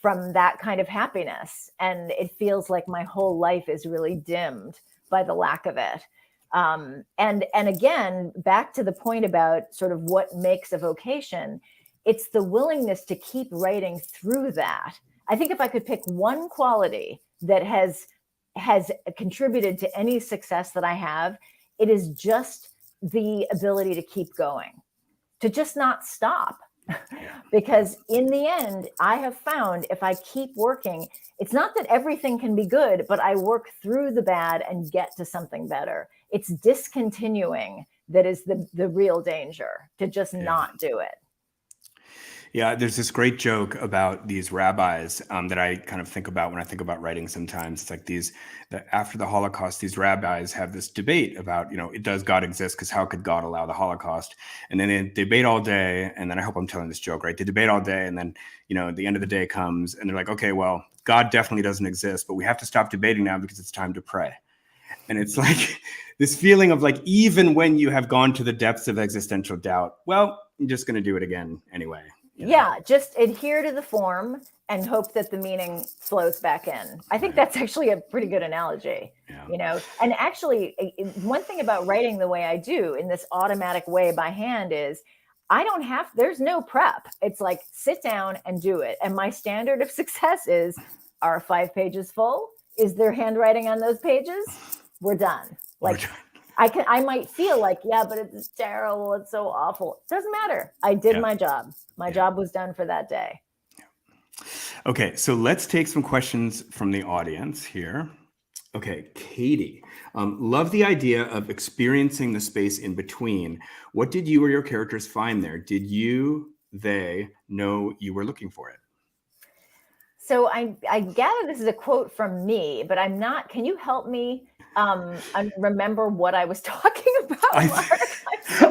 [SPEAKER 2] that kind of happiness. And it feels like my whole life is really dimmed by the lack of it. And again, back to the point about sort of what makes a vocation, it's the willingness to keep writing through that. I think if I could pick one quality that has contributed to any success that I have, it is just the ability to keep going, to just not stop. Because in the end, I have found if I keep working, it's not that everything can be good, but I work through the bad and get to something better. It's discontinuing that is the real danger, to just not do it.
[SPEAKER 1] Yeah, there's this great joke about these rabbis that I kind of think about when I think about writing sometimes. It's like after the Holocaust, these rabbis have this debate about, does God exist? Because how could God allow the Holocaust? And then they debate all day. And then I hope I'm telling this joke right. They debate all day. And then, the end of the day comes and they're like, okay, well, God definitely doesn't exist, but we have to stop debating now because it's time to pray. And it's like this feeling of like, even when you have gone to the depths of existential doubt, well, I'm just going to do it again anyway.
[SPEAKER 2] Yeah, just adhere to the form and hope that the meaning flows back in. I think that's actually a pretty good analogy, and actually one thing about writing the way I do in this automatic way by hand is there's no prep. It's like sit down and do it. And my standard of success is, are 5 pages full? Is there handwriting on those pages? We're done. I might feel like, but it's terrible. It's so awful. Doesn't matter. I did my job. My job was done for that day.
[SPEAKER 1] Okay. So let's take some questions from the audience here. Okay. Katie, love the idea of experiencing the space in between. What did you or your characters find there? Did they know you were looking for it?
[SPEAKER 2] So I gather this is a quote from me, but I'm not. Can you help me remember what I was talking about, Mark?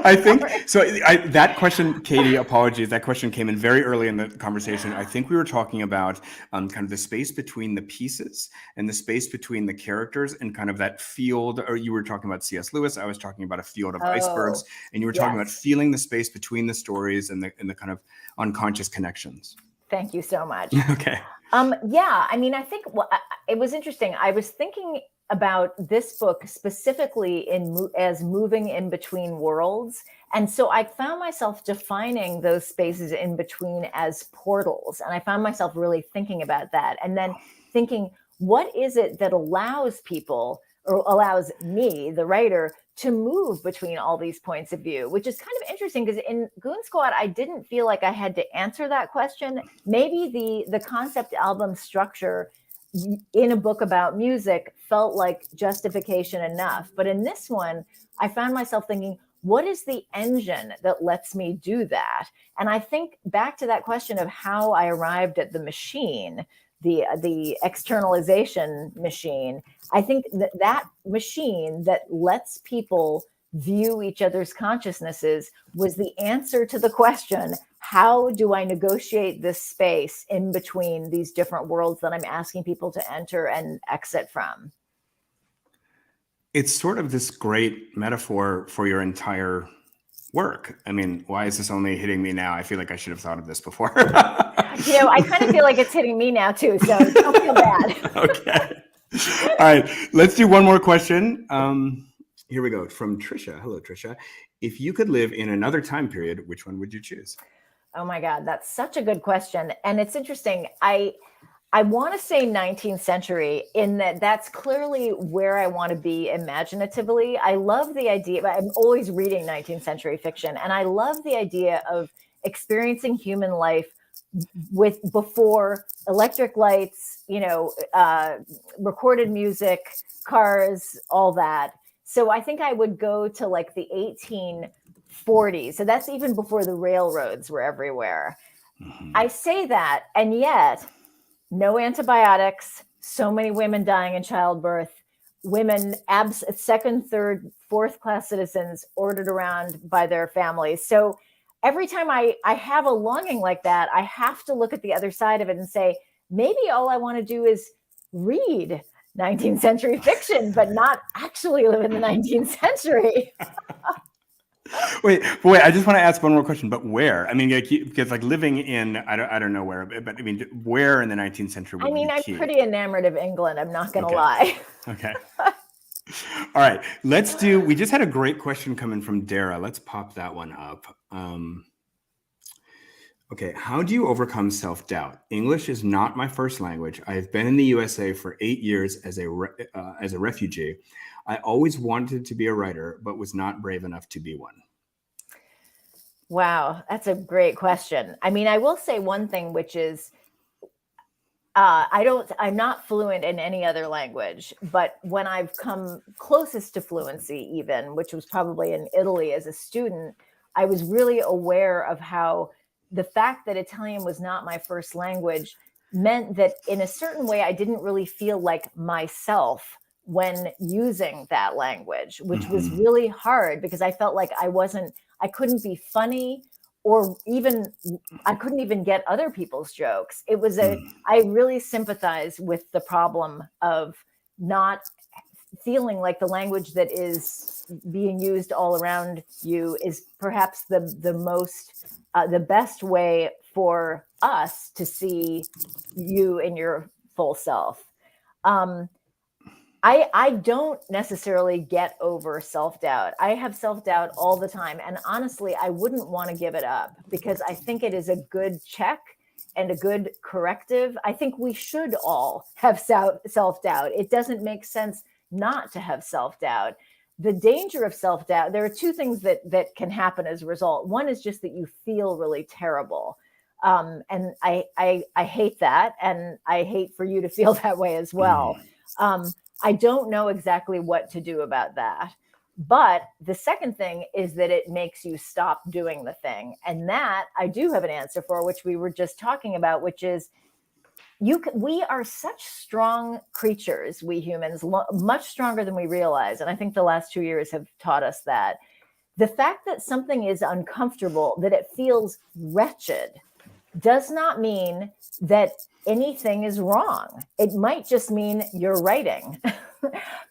[SPEAKER 1] I think so. That question, Katie, apologies. That question came in very early in the conversation. I think we were talking about kind of the space between the pieces and the space between the characters and kind of that field. Or you were talking about C.S. Lewis. I was talking about a field of icebergs, and you were talking about feeling the space between the stories and the kind of unconscious connections.
[SPEAKER 2] Thank you so much.
[SPEAKER 1] Okay.
[SPEAKER 2] Yeah, I mean, I think it was interesting. I was thinking about this book specifically as moving in between worlds. And so I found myself defining those spaces in between as portals. And I found myself really thinking about that. And then thinking, what is it that allows people, or allows me, the writer, to move between all these points of view, which is kind of interesting because in Goon Squad, I didn't feel like I had to answer that question. Maybe the concept album structure in a book about music felt like justification enough. But in this one, I found myself thinking, what is the engine that lets me do that? And I think back to that question of how I arrived at the machine, the externalization machine. I think that machine that lets people view each other's consciousnesses was the answer to the question, how do I negotiate this space in between these different worlds that I'm asking people to enter and exit from?
[SPEAKER 1] It's sort of this great metaphor for your entire work. I mean, why is this only hitting me now? I feel like I should have thought of this before.
[SPEAKER 2] I kind of feel like it's hitting me now too, so don't feel bad.
[SPEAKER 1] Okay. All right, let's do one more question. Here we go, from Trisha. Hello, Trisha. If you could live in another time period, which one would you choose?
[SPEAKER 2] Oh my God, that's such a good question. And it's interesting. I want to say 19th century in that's clearly where I want to be imaginatively. I love the idea, I'm always reading 19th century fiction, and I love the idea of experiencing human life before electric lights, recorded music, cars, all that. So I think I would go to like the 1840s. So that's even before the railroads were everywhere. Mm-hmm. I say that, and yet no antibiotics, so many women dying in childbirth, women, second, third, fourth class citizens ordered around by their families. So every time I have a longing like that, I have to look at the other side of it and say, maybe all I want to do is read 19th century fiction, but not actually live in the 19th century.
[SPEAKER 1] Wait, I just want to ask one more question, but where? I mean, because like living in, I don't know where, but I mean, where in the 19th century would you
[SPEAKER 2] I'm
[SPEAKER 1] keep?
[SPEAKER 2] pretty enamored of England. I'm not going to lie.
[SPEAKER 1] Okay. All right, we just had a great question come in from Dara. Let's pop that one up. Okay, how do you overcome self-doubt? English is not my first language. I have been in the USA for 8 years as a refugee. I always wanted to be a writer, but was not brave enough to be one.
[SPEAKER 2] Wow, that's a great question. I mean, I will say one thing, which is I'm not fluent in any other language, but when I've come closest to fluency even, which was probably in Italy as a student, I was really aware of how the fact that Italian was not my first language meant that in a certain way, I didn't really feel like myself when using that language, which was really hard because I felt like I couldn't be funny, or even I couldn't even get other people's jokes. It was I really sympathize with the problem of not feeling like the language that is being used all around you is perhaps the most, the best way for us to see you in your full self. I don't necessarily get over self-doubt. I have self-doubt all the time. And honestly, I wouldn't want to give it up because I think it is a good check and a good corrective. I think we should all have self-doubt. It doesn't make sense not to have self-doubt. The danger of self-doubt, there are two things that can happen as a result. One is just that you feel really terrible. And I hate that. And I hate for you to feel that way as well. I don't know exactly what to do about that. But the second thing is that it makes you stop doing the thing. And that I do have an answer for, which we were just talking about, which is we are such strong creatures, we humans, much stronger than we realize. And I think the last 2 years have taught us that The fact that something is uncomfortable, that it feels wretched, does not mean that anything is wrong. It might just mean you're writing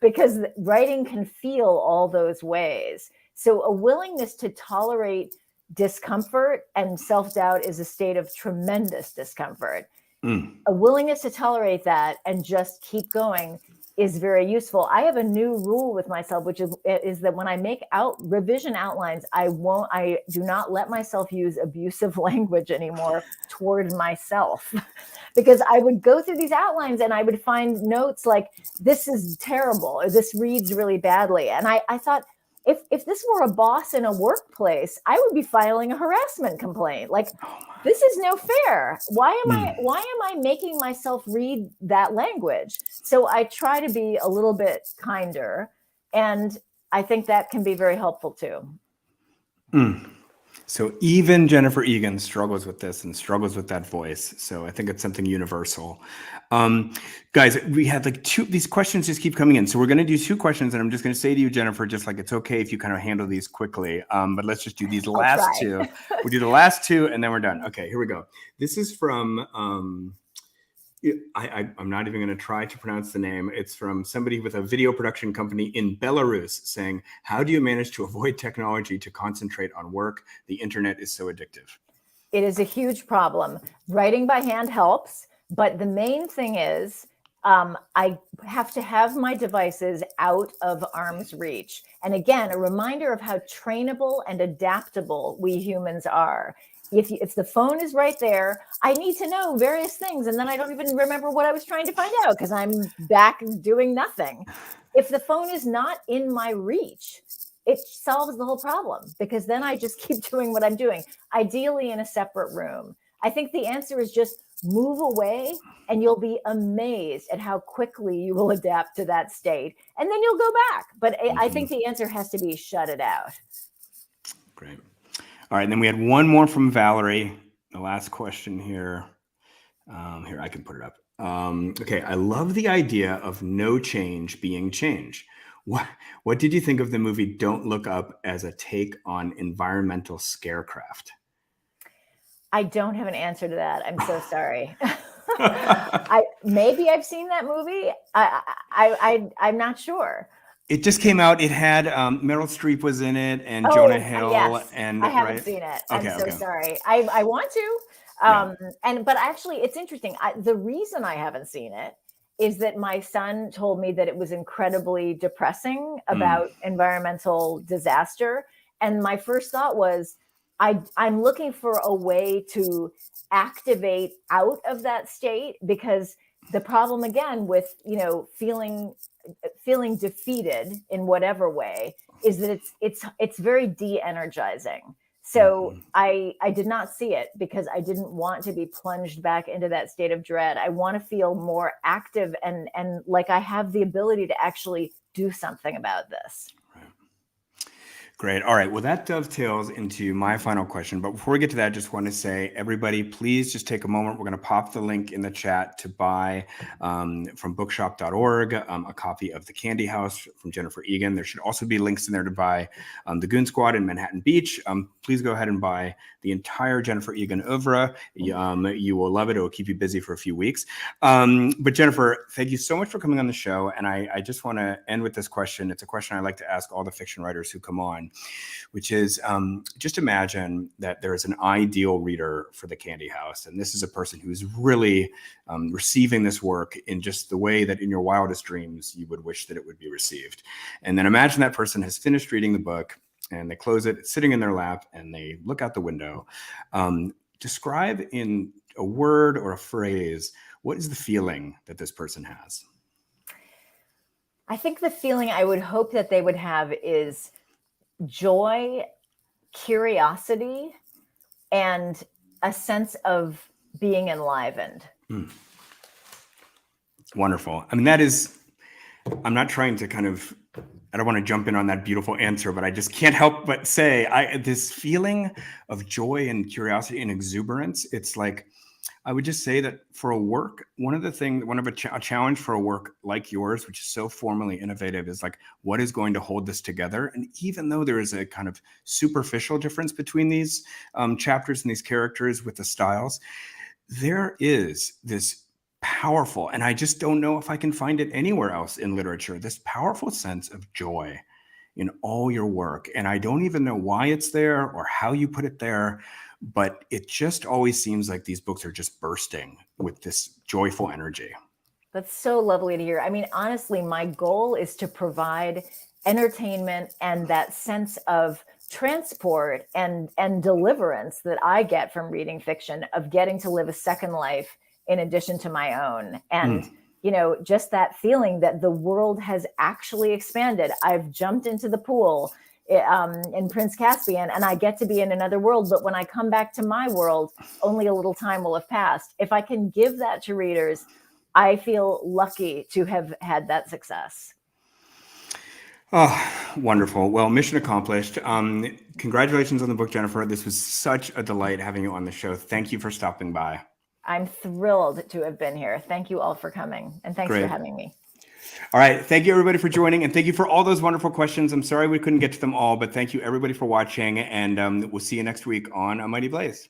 [SPEAKER 2] because writing can feel all those ways. So a willingness to tolerate discomfort, and self-doubt is a state of tremendous discomfort. A willingness to tolerate that and just keep going is very useful. I have a new rule with myself, which is that when I make revision outlines, I do not let myself use abusive language anymore toward myself, because I would go through these outlines and I would find notes like, this is terrible, or this reads really badly. And I thought, if this were a boss in a workplace, I would be filing a harassment complaint. Like, this is no fair. Why am I making myself read that language? So I try to be a little bit kinder, and I think that can be very helpful too.
[SPEAKER 1] So even Jennifer Egan struggles with this and struggles with that voice. So I think it's something universal. Guys, we had like these questions just keep coming in. So we're going to do 2 questions, and I'm just going to say to you, Jennifer, just like, it's okay if you kind of handle these quickly. But let's just do these last 2. We'll do the last 2 and then we're done. Okay, here we go. This is from, I'm not even going to try to pronounce the name. It's from somebody with a video production company in Belarus saying, how do you manage to avoid technology to concentrate on work? The internet is so addictive.
[SPEAKER 2] It is a huge problem. Writing by hand helps, but the main thing is I have to have my devices out of arm's reach. And again, a reminder of how trainable and adaptable we humans are. If the phone is right there, I need to know various things, and then I don't even remember what I was trying to find out because I'm back doing nothing. If the phone is not in my reach, it solves the whole problem, because then I just keep doing what I'm doing, ideally in a separate room. I think the answer is just move away, and you'll be amazed at how quickly you will adapt to that state, and then you'll go back. But I think the answer has to be shut it out.
[SPEAKER 1] Great. All right, and then we had one more from Valerie. The last question here. Here, I can put it up. Okay, I love the idea of no change being change. What did you think of the movie Don't Look Up as a take on environmental scarecraft?
[SPEAKER 2] I don't have an answer to that. I'm so sorry. Maybe I've seen that movie. I'm not sure.
[SPEAKER 1] It just came out. It had Meryl Streep was in it, and Jonah Hill.
[SPEAKER 2] Yes.
[SPEAKER 1] And
[SPEAKER 2] I haven't seen it. I'm so sorry. I want to. But actually, it's interesting. The reason I haven't seen it is that my son told me that it was incredibly depressing about environmental disaster. And my first thought was, I'm looking for a way to activate out of that state, because the problem again with, feeling defeated in whatever way is that it's very de-energizing. So I did not see it because I didn't want to be plunged back into that state of dread. I want to feel more active and like I have the ability to actually do something about this.
[SPEAKER 1] Great. All right. Well, that dovetails into my final question. But before we get to that, I just want to say, everybody, please just take a moment. We're going to pop the link in the chat to buy from bookshop.org a copy of The Candy House from Jennifer Egan. There should also be links in there to buy The Goon Squad in Manhattan Beach. Please go ahead and buy the entire Jennifer Egan oeuvre. You will love it. It will keep you busy for a few weeks. But Jennifer, thank you so much for coming on the show. And I just want to end with this question. It's a question I like to ask all the fiction writers who come on, which is just imagine that there is an ideal reader for The Candy House. And this is a person who's really receiving this work in just the way that in your wildest dreams, you would wish that it would be received. And then imagine that person has finished reading the book and they close it, it's sitting in their lap, and they look out the window. Describe in a word or a phrase, what is the feeling that this person has?
[SPEAKER 2] I think the feeling I would hope that they would have is joy, curiosity, and a sense of being enlivened.
[SPEAKER 1] Wonderful. I mean, that is, I'm not trying to I don't want to jump in on that beautiful answer, but I just can't help but say this feeling of joy and curiosity and exuberance. It's like, I would just say that for a work, a challenge for a work like yours, which is so formally innovative, is like, what is going to hold this together? And even though there is a kind of superficial difference between these chapters and these characters with the styles, there is this powerful, and I just don't know if I can find it anywhere else in literature, this powerful sense of joy in all your work. And I don't even know why it's there or how you put it there, but it just always seems like these books are just bursting with this joyful energy.
[SPEAKER 2] That's so lovely to hear. I mean, honestly, my goal is to provide entertainment and that sense of transport and deliverance that I get from reading fiction, of getting to live a second life in addition to my own. And you know, just that feeling that the world has actually expanded. I've jumped into the pool in Prince Caspian, and I get to be in another world. But when I come back to my world, only a little time will have passed. If I can give that to readers, I feel lucky to have had that success.
[SPEAKER 1] Oh, wonderful. Well, mission accomplished. Congratulations on the book, Jennifer. This was such a delight having you on the show. Thank you for stopping by.
[SPEAKER 2] I'm thrilled to have been here. Thank you all for coming, and thanks for having me.
[SPEAKER 1] All right. Thank you, everybody, for joining, and thank you for all those wonderful questions. I'm sorry we couldn't get to them all, but thank you, everybody, for watching, and we'll see you next week on A Mighty Blaze.